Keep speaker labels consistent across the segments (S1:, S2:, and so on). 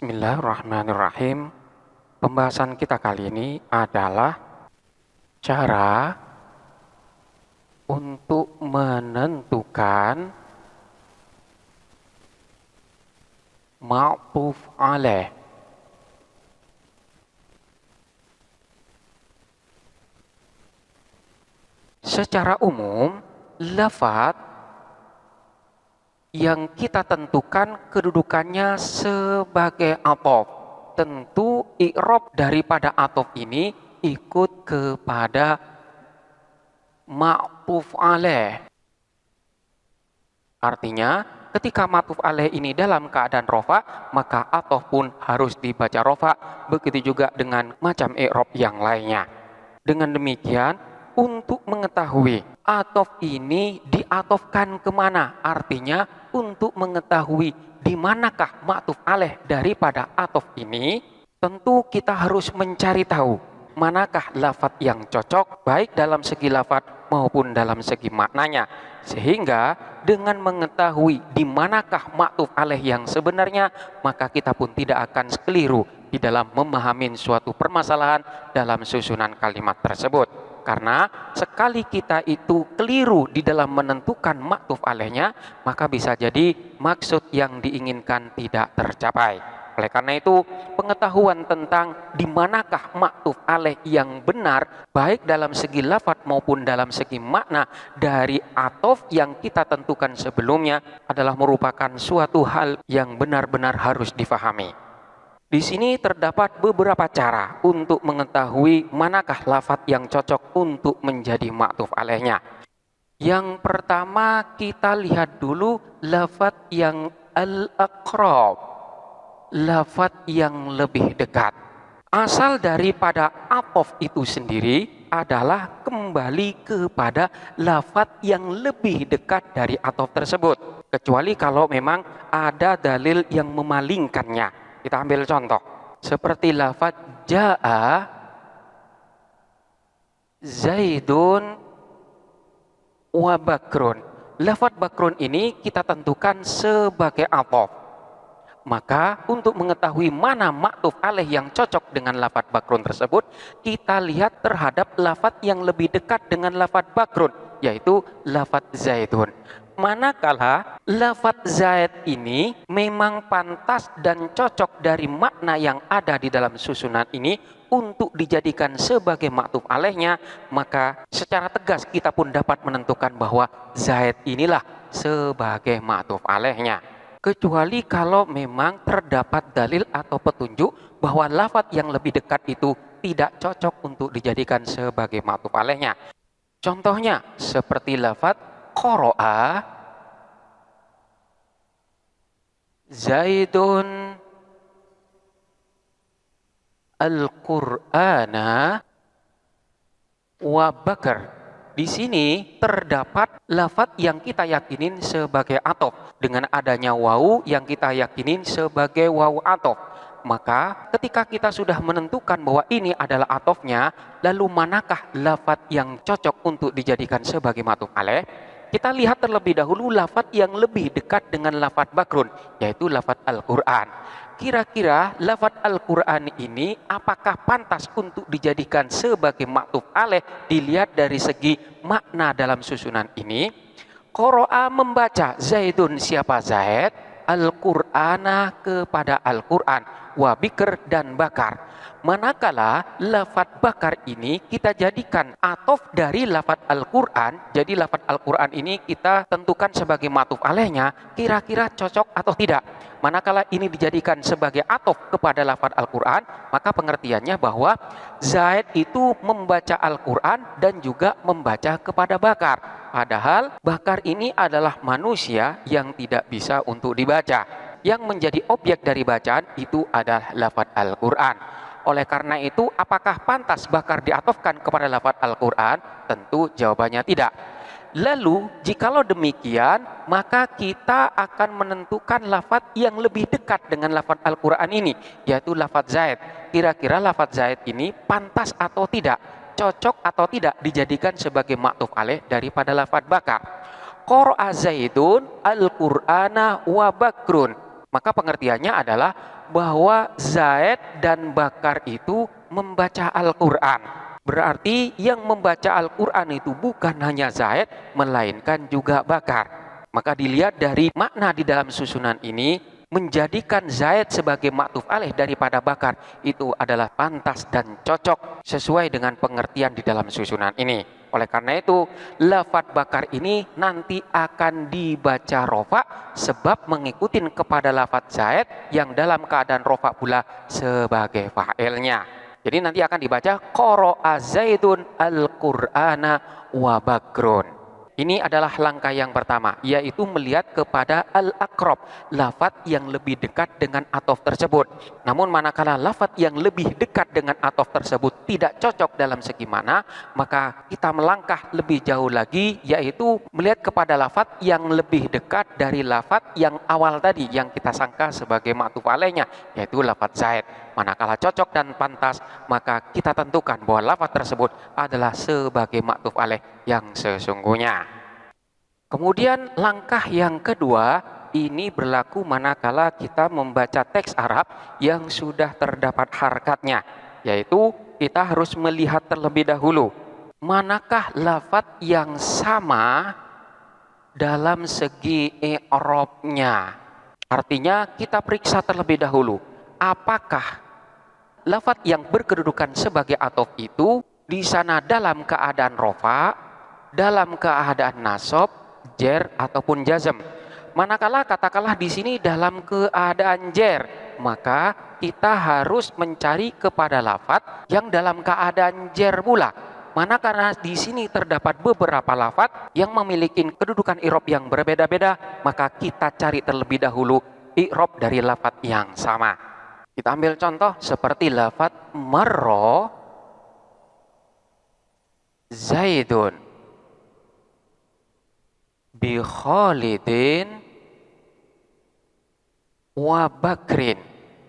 S1: Bismillahirrahmanirrahim. Pembahasan kita kali ini adalah cara untuk menentukan ma'tuf alaih. Secara umum, lafadz yang kita tentukan kedudukannya sebagai athof. Tentu i'rab daripada athof ini ikut kepada ma'tuf alaih. Artinya, ketika ma'tuf alaih ini dalam keadaan rofa, maka athof pun harus dibaca rofa. Begitu juga dengan macam i'rab yang lainnya. Dengan demikian, untuk mengetahui athof ini diatofkan kemana, artinya untuk mengetahui di manakah ma'tuf alaih daripada athof ini, tentu kita harus mencari tahu manakah lafadz yang cocok baik dalam segi lafadz maupun dalam segi maknanya. Sehingga dengan mengetahui di manakah ma'tuf alaih yang sebenarnya, maka kita pun tidak akan keliru di dalam memahami suatu permasalahan dalam susunan kalimat tersebut. Karena sekali kita itu keliru di dalam menentukan ma'tuf alaihnya, maka bisa jadi maksud yang diinginkan tidak tercapai. Oleh karena itu, pengetahuan tentang di manakah ma'tuf alaih yang benar, baik dalam segi lafadz maupun dalam segi makna dari athof yang kita tentukan sebelumnya adalah merupakan suatu hal yang benar-benar harus difahami. Di sini terdapat beberapa cara untuk mengetahui manakah lafadz yang cocok untuk menjadi ma'tuf alaihnya. Yang pertama, kita lihat dulu lafadz yang al-aqrab, lafadz yang lebih dekat. Asal daripada athof itu sendiri adalah kembali kepada lafadz yang lebih dekat dari athof tersebut. Kecuali kalau memang ada dalil yang memalingkannya. Kita ambil contoh, seperti lafadz ja'a Zaidun wa Bakrun. Lafadz Bakrun ini kita tentukan sebagai athof. Maka untuk mengetahui mana ma'tuf alaih yang cocok dengan lafadz Bakrun tersebut, kita lihat terhadap lafadz yang lebih dekat dengan lafadz Bakrun, yaitu lafadz Zaidun. Manakala lafadz Zaid ini memang pantas dan cocok dari makna yang ada di dalam susunan ini untuk dijadikan sebagai ma'tuf alaihnya, maka secara tegas kita pun dapat menentukan bahwa Zaid inilah sebagai ma'tuf alaihnya. Kecuali kalau memang terdapat dalil atau petunjuk bahwa lafadz yang lebih dekat itu tidak cocok untuk dijadikan sebagai ma'tuf alaihnya. Contohnya seperti lafadz qara'a Zaidun al-Qur'ana wa Bakar. Di sini terdapat lafadz yang kita yakinin sebagai athof dengan adanya wawu yang kita yakinin sebagai wawu athof. Maka ketika kita sudah menentukan bahwa ini adalah athofnya, lalu manakah lafadz yang cocok untuk dijadikan sebagai ma'tuf alaih? Kita lihat terlebih dahulu lafadz yang lebih dekat dengan lafadz Bakrun, yaitu lafadz Al-Quran. Kira-kira lafadz Al-Quran ini apakah pantas untuk dijadikan sebagai ma'tuf alaih dilihat dari segi makna dalam susunan ini? Qara'a membaca, Zaidun siapa Zaid, Al-Qur'ana kepada Al-Quran, wa Bikr dan Bakar. Manakala lafadz Bakar ini kita jadikan athof dari lafadz Al-Quran, jadi lafadz Al-Quran ini kita tentukan sebagai ma'tuf alaihnya, kira-kira cocok atau tidak? Manakala ini dijadikan sebagai athof kepada lafadz Al-Quran, maka pengertiannya bahwa Zaid itu membaca Al-Quran dan juga membaca kepada Bakar. Padahal Bakar ini adalah manusia yang tidak bisa untuk dibaca. Yang menjadi objek dari bacaan itu adalah lafadz Al-Quran. Oleh karena itu, apakah pantas Bakar diatofkan kepada lafadz Al-Quran? Tentu jawabannya tidak. Lalu, jikalau demikian, maka kita akan menentukan lafadz yang lebih dekat dengan lafadz Al-Quran ini, yaitu lafadz Zaid. Kira-kira lafadz Zaid ini pantas atau tidak, cocok atau tidak dijadikan sebagai ma'tuf alaih daripada lafadz Bakar. Qara'a Zaidun Al-Qur'ana wa Bakrun. Maka pengertiannya adalah bahwa Zaid dan Bakar itu membaca Al-Quran. Berarti yang membaca Al-Quran itu bukan hanya Zaid, melainkan juga Bakar. Maka dilihat dari makna di dalam susunan ini, menjadikan Zaid sebagai ma'tuf alaih daripada Bakar itu adalah pantas dan cocok sesuai dengan pengertian di dalam susunan ini. Oleh karena itu, lafadz Bakar ini nanti akan dibaca rofa sebab mengikuti kepada lafadz Zaid yang dalam keadaan rofa pula sebagai fa'ilnya. Jadi nanti akan dibaca qara'a Zaidun al-Qur'ana wa Bakrun. Ini adalah langkah yang pertama, yaitu melihat kepada al-aqrab, lafadz yang lebih dekat dengan atof tersebut. Namun manakala lafadz yang lebih dekat dengan atof tersebut tidak cocok dalam segi mana, maka kita melangkah lebih jauh lagi, yaitu melihat kepada lafadz yang lebih dekat dari lafadz yang awal tadi, yang kita sangka sebagai ma'tuf alaihnya, yaitu lafadz Zaid. Manakala cocok dan pantas, maka kita tentukan bahwa lafadz tersebut adalah sebagai ma'tuf alaih yang sesungguhnya. Kemudian langkah yang kedua, ini berlaku manakala kita membaca teks Arab yang sudah terdapat harakatnya, yaitu kita harus melihat terlebih dahulu manakah lafadz yang sama dalam segi i'rabnya. Artinya kita periksa terlebih dahulu, apakah lafadz yang berkedudukan sebagai atof itu di sana dalam keadaan rofa, dalam keadaan nasab, jer ataupun jazm. Manakala katakanlah di sini dalam keadaan jer, maka kita harus mencari kepada lafadz yang dalam keadaan jer pula. Manakala di sini terdapat beberapa lafadz yang memiliki kedudukan i'rab yang berbeda-beda, maka kita cari terlebih dahulu i'rab dari lafadz yang sama. Kita ambil contoh seperti lafadz marra Zaidun bi Khalidin wa Bakrin.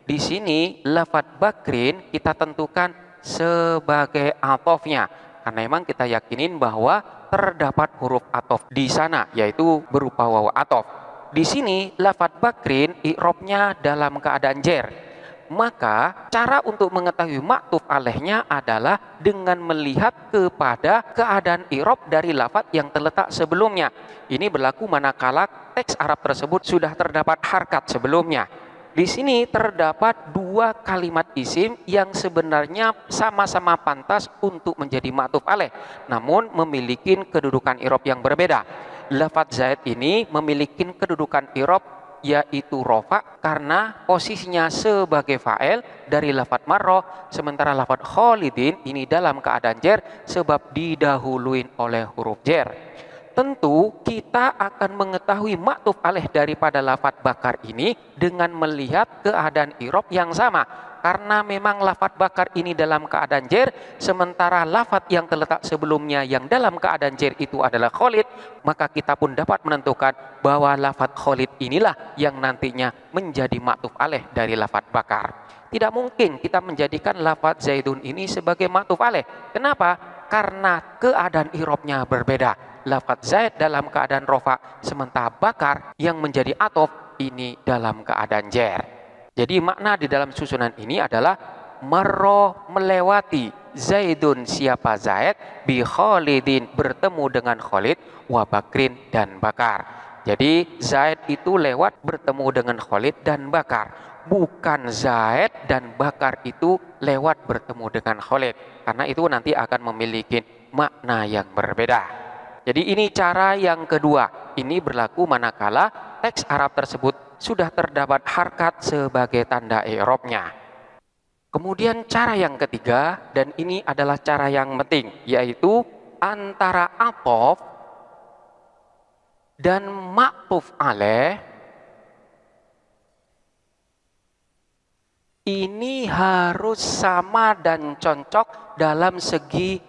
S1: Di sini lafadz Bakrin kita tentukan sebagai atofnya, karena memang kita yakinin bahwa terdapat huruf atof di sana, yaitu berupa waw atof. Di sini lafadz Bakrin i'rabnya dalam keadaan jer. Maka cara untuk mengetahui ma'tuf alaihnya adalah dengan melihat kepada keadaan i'rab dari lafadz yang terletak sebelumnya. Ini berlaku manakala teks Arab tersebut sudah terdapat harkat sebelumnya. Di sini terdapat dua kalimat isim yang sebenarnya sama-sama pantas untuk menjadi ma'tuf alaih, namun memiliki kedudukan i'rab yang berbeda. Lafadz Zaid ini memiliki kedudukan i'rab yaitu rofa karena posisinya sebagai fa'il dari lafadz marra, sementara lafadz Khalidin ini dalam keadaan jer sebab didahuluin oleh huruf jer. Tentu kita akan mengetahui ma'tuf alaih daripada lafadz Bakar ini dengan melihat keadaan i'rab yang sama, karena memang lafadz Bakar ini dalam keadaan jer, sementara lafadz yang terletak sebelumnya yang dalam keadaan jer itu adalah Khalid, maka kita pun dapat menentukan bahwa lafadz Khalid inilah yang nantinya menjadi ma'tuf alaih dari lafadz Bakar. Tidak mungkin kita menjadikan lafadz Zaidun ini sebagai ma'tuf alaih. Kenapa? Karena keadaan i'rabnya berbeda. Lafadz Zaid dalam keadaan rofa, sementara Bakar yang menjadi atof ini dalam keadaan jer. Jadi makna di dalam susunan ini adalah marra melewati Zaidun siapa Zaid bi Khalidin bertemu dengan Khalid wa Bakrin dan Bakar. Jadi Zaid itu lewat bertemu dengan Khalid dan Bakar, bukan Zaid dan Bakar itu lewat bertemu dengan Khalid, karena itu nanti akan memiliki makna yang berbeda. Jadi ini cara yang kedua. Ini berlaku manakala teks Arab tersebut sudah terdapat harkat sebagai tanda i'rabnya. Kemudian cara yang ketiga, dan ini adalah cara yang penting, yaitu antara atof dan ma'tuf alaih ini harus sama dan cocok dalam segi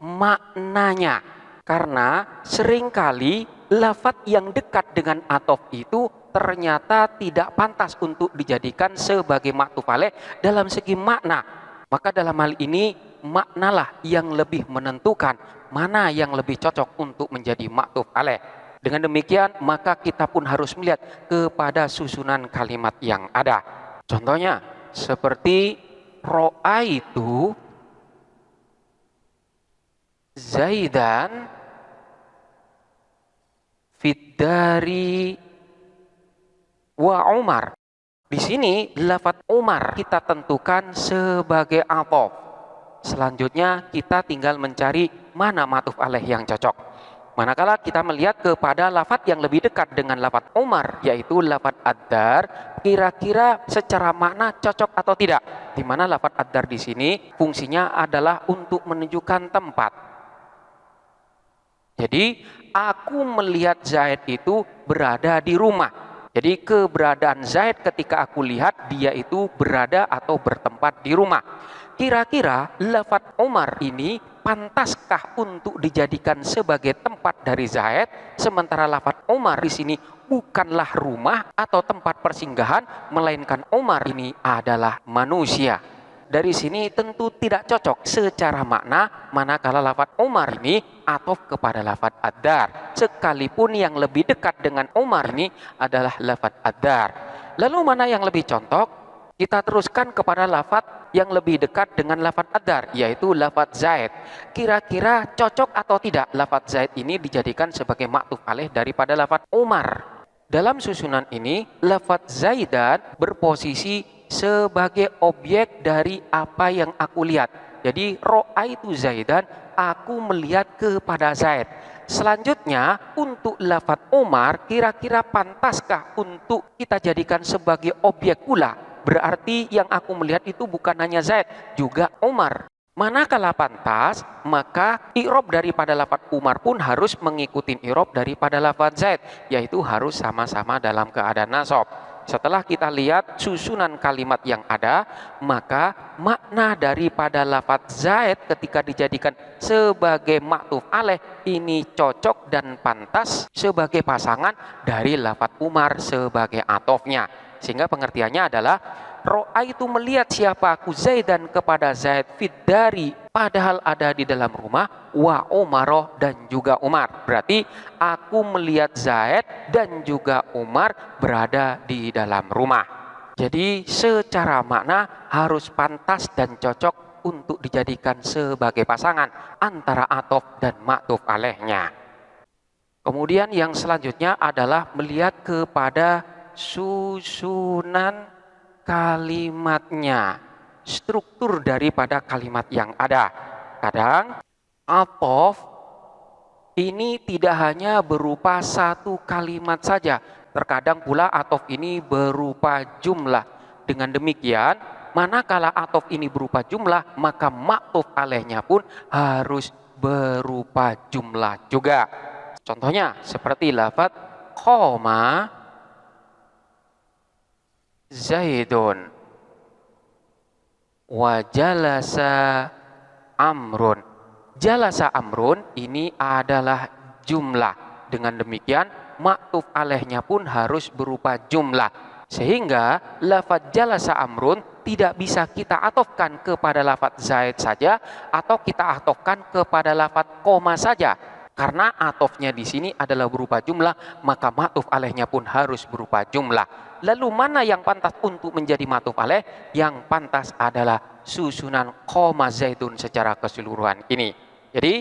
S1: maknanya. Karena seringkali lafadz yang dekat dengan atof itu ternyata tidak pantas untuk dijadikan sebagai ma'tuf alaih dalam segi makna. Maka dalam hal ini maknalah yang lebih menentukan mana yang lebih cocok untuk menjadi ma'tuf alaih. Dengan demikian, maka kita pun harus melihat kepada susunan kalimat yang ada. Contohnya, seperti ro'aitu Zaidan fiddari wa Umar. Di sini lafadz Umar kita tentukan sebagai athof. Selanjutnya kita tinggal mencari mana ma'tuf alaih yang cocok. Manakala kita melihat kepada lafadz yang lebih dekat dengan lafadz Umar, yaitu lafadz ad-dar, kira-kira secara makna cocok atau tidak? Di mana lafadz ad-dar di sini fungsinya adalah untuk menunjukkan tempat. Jadi aku melihat Zaid itu berada di rumah. Jadi keberadaan Zaid ketika aku lihat dia itu berada atau bertempat di rumah. Kira-kira lafadz Umar ini pantaskah untuk dijadikan sebagai tempat dari Zaid, sementara lafadz Umar di sini bukanlah rumah atau tempat persinggahan, melainkan Umar ini adalah manusia. Dari sini tentu tidak cocok secara makna manakala lafadz Umar ini athof kepada lafadz ad-dar, sekalipun yang lebih dekat dengan Umar ini adalah lafadz ad-dar. Lalu mana yang lebih contoh? Kita teruskan kepada lafadz yang lebih dekat dengan lafadz ad-dar, yaitu lafadz Zaid. Kira-kira cocok atau tidak lafadz Zaid ini dijadikan sebagai ma'tuf alaih daripada lafadz Umar? Dalam susunan ini, lafadz Zaidan berposisi sebagai objek dari apa yang aku lihat. Jadi, ro'aitu Zaidan, aku melihat kepada Zaid. Selanjutnya, untuk lafadz Umar, kira-kira pantaskah untuk kita jadikan sebagai objek pula? Berarti yang aku melihat itu bukan hanya Zaid, juga Umar. Manakala pantas, maka i'rab daripada lafadz Umar pun harus mengikuti i'rab daripada lafadz Zaid, yaitu harus sama-sama dalam keadaan nasab. Setelah kita lihat susunan kalimat yang ada, maka makna daripada lafadz Zaid ketika dijadikan sebagai ma'tuf alaih ini cocok dan pantas sebagai pasangan dari lafadz Umar sebagai athofnya. Sehingga pengertiannya adalah ro'aitu melihat siapa aku Zaidan kepada Zaid fiddari, padahal ada di dalam rumah, wa Umaroh dan juga Umar. Berarti aku melihat Zaid dan juga Umar berada di dalam rumah. Jadi secara makna harus pantas dan cocok untuk dijadikan sebagai pasangan antara athof dan ma'tuf alaihnya. Kemudian yang selanjutnya adalah melihat kepada susunan kalimatnya, struktur daripada kalimat yang ada. Kadang athof ini tidak hanya berupa satu kalimat saja, terkadang pula athof ini berupa jumlah. Dengan demikian, manakala athof ini berupa jumlah, maka ma'tuf alaihnya pun harus berupa jumlah juga. Contohnya seperti lafadz qoma Zaidun wa jalasa Amrun. Jalasa Amrun ini adalah jumlah. Dengan demikian ma'tuf alaihnya pun harus berupa jumlah. Sehingga lafadz jalasa Amrun tidak bisa kita athofkan kepada lafadz Zaid saja atau kita athofkan kepada lafadz koma saja. Karena athofnya di sini adalah berupa jumlah, maka ma'tuf alaihnya pun harus berupa jumlah. Lalu mana yang pantas untuk menjadi ma'tuf alaih? Yang pantas adalah susunan qoma Zaidun secara keseluruhan ini. Jadi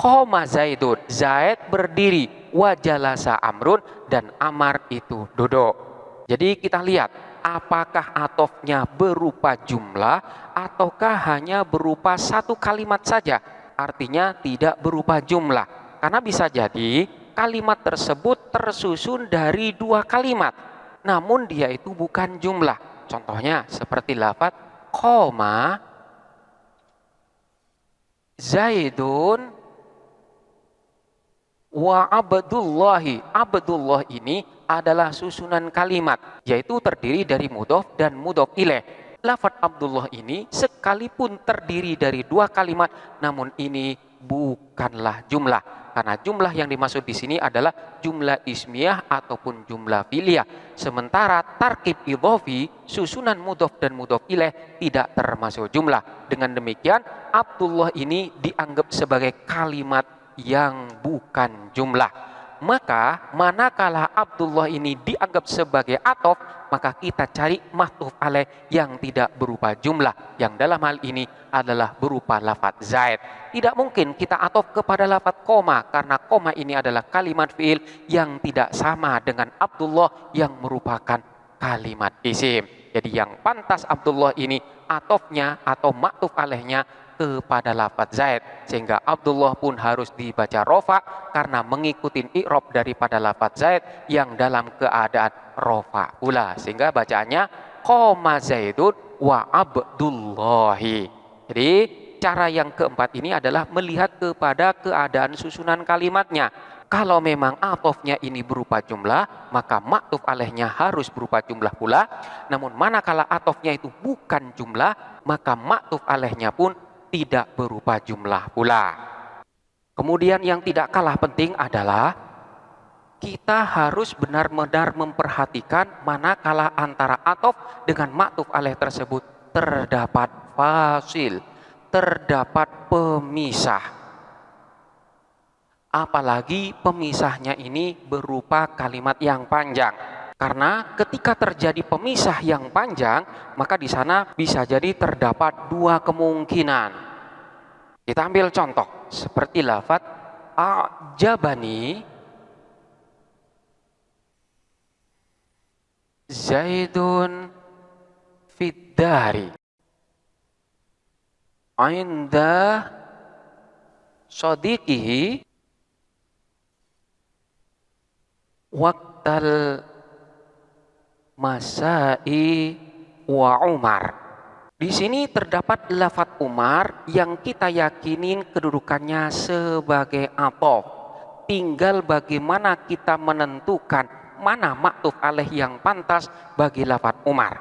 S1: qoma Zaidun, Zaid berdiri, wa jalasa Amrun, dan Amar itu duduk. Jadi kita lihat apakah athofnya berupa jumlah ataukah hanya berupa satu kalimat saja. Artinya tidak berupa jumlah. Karena bisa jadi kalimat tersebut tersusun dari dua kalimat, namun dia itu bukan jumlah. Contohnya seperti lafadz qoma Zaidun wa Abdullahi. Abdullah ini adalah susunan kalimat, yaitu terdiri dari mudhof dan mudhof ilaih. Lafadz Abdullah ini sekalipun terdiri dari dua kalimat, namun ini bukanlah jumlah. Karena jumlah yang dimaksud di sini adalah jumlah ismiyah ataupun jumlah fi'liyah. Sementara tarkib idhofi, susunan mudhof dan mudhof ilaih tidak termasuk jumlah. Dengan demikian, Abdullah ini dianggap sebagai kalimat yang bukan jumlah. Maka manakala Abdullah ini dianggap sebagai atof, maka kita cari ma'tuf alaih yang tidak berupa jumlah, yang dalam hal ini adalah berupa lafadz zaid. Tidak mungkin kita atof kepada lafadz koma, karena koma ini adalah kalimat fi'il yang tidak sama dengan Abdullah yang merupakan kalimat isim. Jadi yang pantas Abdullah ini atofnya atau ma'tuf alaihnya kepada lafadz zaid, sehingga Abdullah pun harus dibaca rofa karena mengikuti i'rab daripada lafadz zaid yang dalam keadaan rofa pula, sehingga bacaannya qoma zaidun wa abdullahi. Jadi cara yang keempat ini adalah melihat kepada keadaan susunan kalimatnya. Kalau memang atofnya ini berupa jumlah, maka ma'tuf alaihnya harus berupa jumlah pula. Namun manakala atofnya itu bukan jumlah, maka ma'tuf alaihnya pun tidak berupa jumlah pula. Kemudian yang tidak kalah penting adalah kita harus benar-benar memperhatikan manakala antara atof dengan ma'tuf alaih tersebut terdapat fasil, terdapat pemisah. Apalagi pemisahnya ini berupa kalimat yang panjang. Karena ketika terjadi pemisah yang panjang, maka di sana bisa jadi terdapat dua kemungkinan. Kita ambil contoh seperti lafadz a'jabani Zaidun fiddari inda sadiqihi waqtal masai wa Umar. Di sini terdapat lafadz Umar yang kita yakinin kedudukannya sebagai atof. Tinggal bagaimana kita menentukan mana ma'tuf alaih yang pantas bagi lafadz Umar.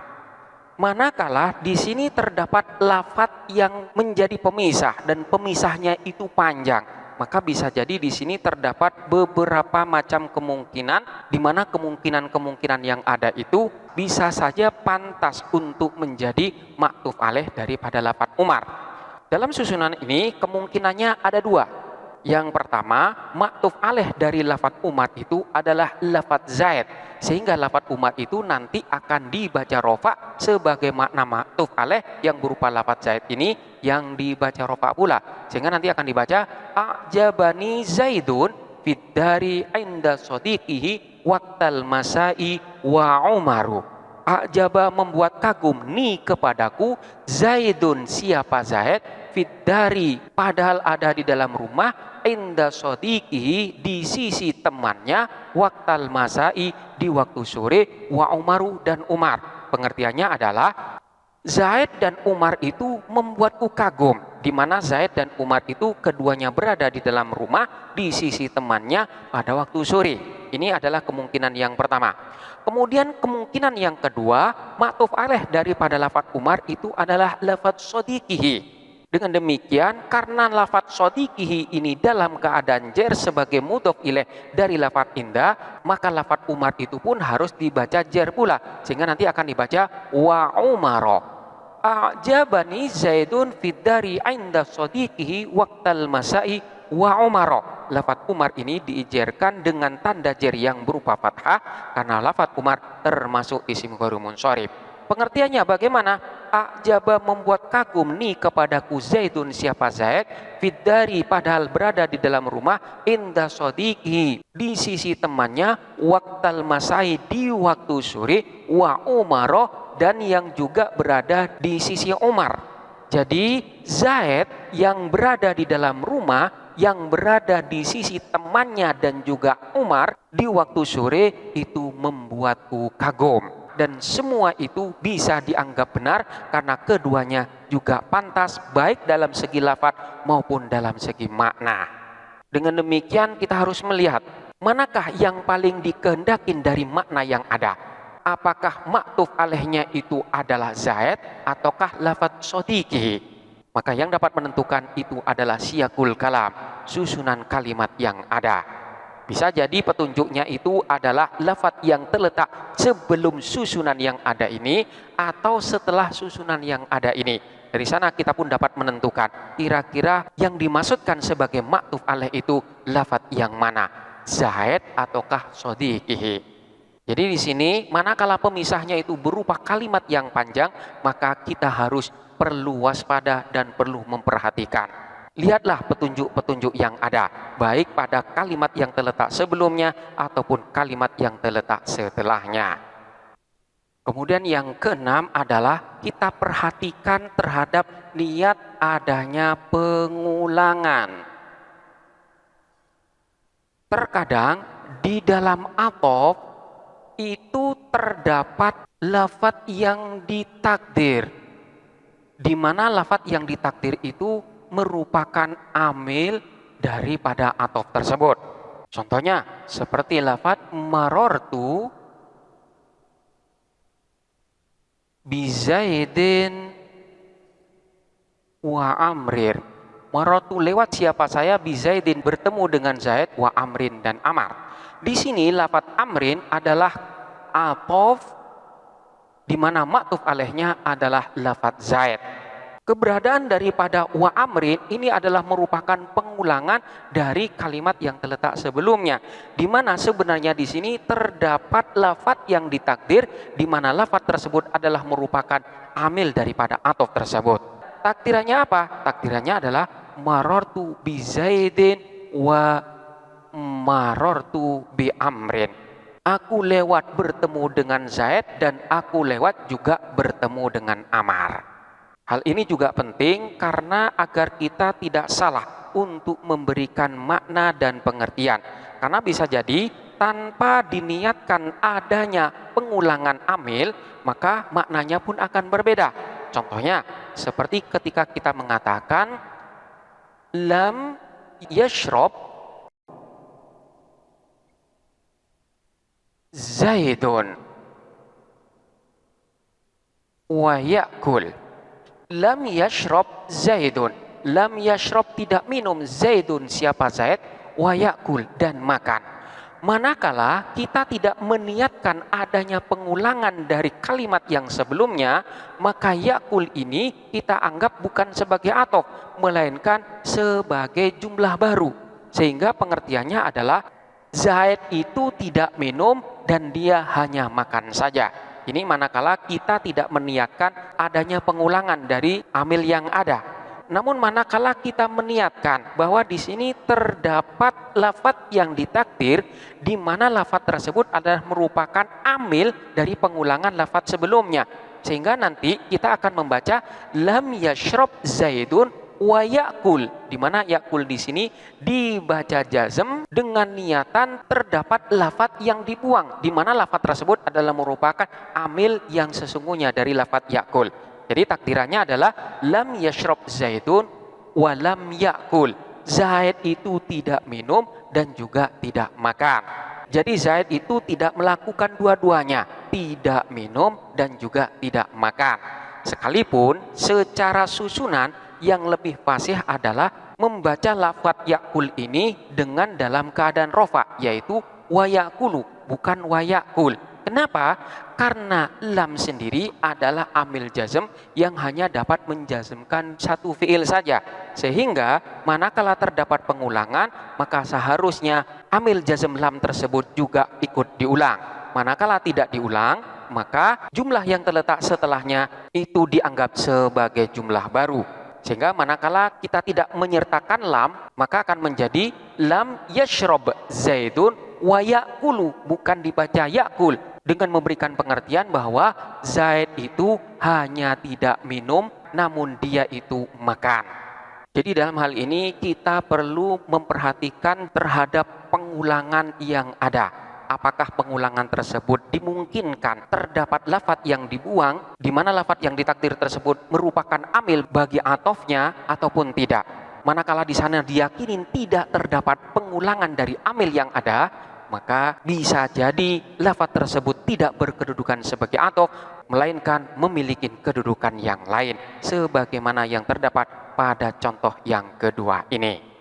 S1: Manakala di sini terdapat lafadz yang menjadi pemisah dan pemisahnya itu panjang, maka bisa jadi di sini terdapat beberapa macam kemungkinan, di mana kemungkinan-kemungkinan yang ada itu bisa saja pantas untuk menjadi ma'tuf alaih daripada lafadz Umar. Dalam susunan ini kemungkinannya ada dua. Yang pertama, ma'tuf alaih dari lafadz Umar itu adalah lafadz zaid, sehingga lafadz Umar itu nanti akan dibaca rofa sebagai makna ma'tuf alaih yang berupa lafadz zaid ini yang dibaca rofa pula, sehingga nanti akan dibaca a'jabani zaidun fiddari inda sadiqihi waqtal masai wa Umaru. A'jaba membuat kagum ni kepadaku, Zaidun siapa Zaid, fiddari padahal ada di dalam rumah, inda sadiqihi di sisi temannya, waqtal masai di waktu sore, wa Umaru dan Umar. Pengertiannya adalah Zaid dan Umar itu membuatku kagum, di mana Zaid dan Umar itu keduanya berada di dalam rumah di sisi temannya pada waktu sore. Ini adalah kemungkinan yang pertama. Kemudian kemungkinan yang kedua, ma'tuf alaih daripada lafadz Umar itu adalah lafadz sadiqihi. Dengan demikian, karena lafadz sadiqihi ini dalam keadaan jar sebagai mudhof ilaih dari lafadz inda, maka lafadz Umar itu pun harus dibaca jar pula, sehingga nanti akan dibaca wa Umaro. A'jabani Zaidun fiddari inda sadiqihi waqtal masai wa Umaro. Lafadz Umar ini diijarkan dengan tanda jar yang berupa fathah karena lafadz Umar termasuk isim ghairun munsharif. Pengertiannya bagaimana? A'jaba membuat kagum ni kepadaku Zaidun siapa Zaid, fiddari padahal berada di dalam rumah, inda sadiqi di sisi temannya, waqtal masai di waktu sore, wa Umaro dan yang juga berada di sisi Umar. Jadi Zaid yang berada di dalam rumah, yang berada di sisi temannya dan juga Umar di waktu sore itu membuatku kagum. Dan semua itu bisa dianggap benar karena keduanya juga pantas baik dalam segi lafadz maupun dalam segi makna. Dengan demikian kita harus melihat manakah yang paling dikehendakin dari makna yang ada. Apakah ma'tuf alaihnya itu adalah Zaid ataukah lafadz sadiqihi? Maka yang dapat menentukan itu adalah siyaqul kalam, susunan kalimat yang ada. Bisa jadi petunjuknya itu adalah lafadz yang terletak sebelum susunan yang ada ini atau setelah susunan yang ada ini. Dari sana kita pun dapat menentukan kira-kira yang dimaksudkan sebagai ma'tuf alaih itu lafadz yang mana. Zaid ataukah shodiqihi. Jadi di sini manakala pemisahnya itu berupa kalimat yang panjang, maka kita harus perlu waspada dan perlu memperhatikan. Lihatlah petunjuk-petunjuk yang ada, baik pada kalimat yang terletak sebelumnya ataupun kalimat yang terletak setelahnya. Kemudian yang keenam adalah kita perhatikan terhadap niat adanya pengulangan. Terkadang di dalam athof itu terdapat lafadz yang ditakdir, di mana lafadz yang ditakdir itu merupakan amil daripada athof tersebut. Contohnya seperti lafadz marortu bi Zaidin wa Amrin. Marortu lewat siapa saya, bi Zaidin bertemu dengan Zaid, wa Amrin dan Amar. Di sini lafadz Amrin adalah athof di mana ma'tuf alaihnya adalah lafadz Zaid. Keberadaan daripada wa amrin ini adalah merupakan pengulangan dari kalimat yang terletak sebelumnya, di mana sebenarnya di sini terdapat lafadz yang ditakdir, di mana lafadz tersebut adalah merupakan amil daripada athof tersebut. Takdirannya apa? Takdirannya adalah marortu bi Zaidin wa marortu bi Amrin. Aku lewat bertemu dengan Zaid dan aku lewat juga bertemu dengan Amar. Hal ini juga penting karena agar kita tidak salah untuk memberikan makna dan pengertian. Karena bisa jadi tanpa diniatkan adanya pengulangan amil, maka maknanya pun akan berbeda. Contohnya seperti ketika kita mengatakan lam yashrob Zaidun wa yakul. Lam yashrob Zaidun. Lam yashrob tidak minum, Zaidun siapa Zaid, wa yakul dan makan. Manakala kita tidak meniatkan adanya pengulangan dari kalimat yang sebelumnya, maka yakul ini kita anggap bukan sebagai athof, melainkan sebagai jumlah baru. Sehingga pengertiannya adalah Zaid itu tidak minum dan dia hanya makan saja. Ini manakala kita tidak meniatkan adanya pengulangan dari amil yang ada. Namun manakala kita meniatkan bahwa di sini terdapat lafadz yang ditakdir, di mana lafadz tersebut adalah merupakan amil dari pengulangan lafadz sebelumnya, sehingga nanti kita akan membaca lam yashrob Zaidun wa yakul, di mana yakul di sini dibaca jazm dengan niatan terdapat lafadz yang dibuang, di mana lafadz tersebut adalah merupakan amil yang sesungguhnya dari lafadz yakul. Jadi takdirannya adalah lam yashrob Zaidun wa lam yakul. Zaid itu tidak minum dan juga tidak makan. Jadi Zaid itu tidak melakukan dua-duanya, tidak minum dan juga tidak makan. Sekalipun secara susunan yang lebih fasih adalah membaca lafadz yakul ini dengan dalam keadaan rofa, yaitu wa yakulu, bukan wa yakul. Kenapa? Karena lam sendiri adalah amil jazm yang hanya dapat menjazmkan satu fiil saja. Sehingga manakala terdapat pengulangan, maka seharusnya amil jazm lam tersebut juga ikut diulang. Manakala tidak diulang, maka jumlah yang terletak setelahnya itu dianggap sebagai jumlah baru. Sehingga manakala kita tidak menyertakan lam, maka akan menjadi lam yashrob Zaidun wa yakulu, bukan dibaca yakul, dengan memberikan pengertian bahwa Zaid itu hanya tidak minum, namun dia itu makan. Jadi dalam hal ini kita perlu memperhatikan terhadap pengulangan yang ada. Apakah pengulangan tersebut dimungkinkan terdapat lafadz yang dibuang, di mana lafadz yang ditakdir tersebut merupakan amil bagi atofnya ataupun tidak. Manakala di sana diyakini tidak terdapat pengulangan dari amil yang ada, maka bisa jadi lafadz tersebut tidak berkedudukan sebagai atof, melainkan memiliki kedudukan yang lain, sebagaimana yang terdapat pada contoh yang kedua ini.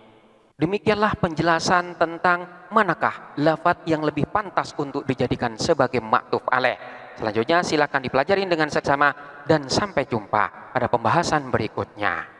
S1: Demikianlah penjelasan tentang manakah lafadz yang lebih pantas untuk dijadikan sebagai ma'tuf alaih. Selanjutnya silakan dipelajari dengan seksama dan sampai jumpa pada pembahasan berikutnya.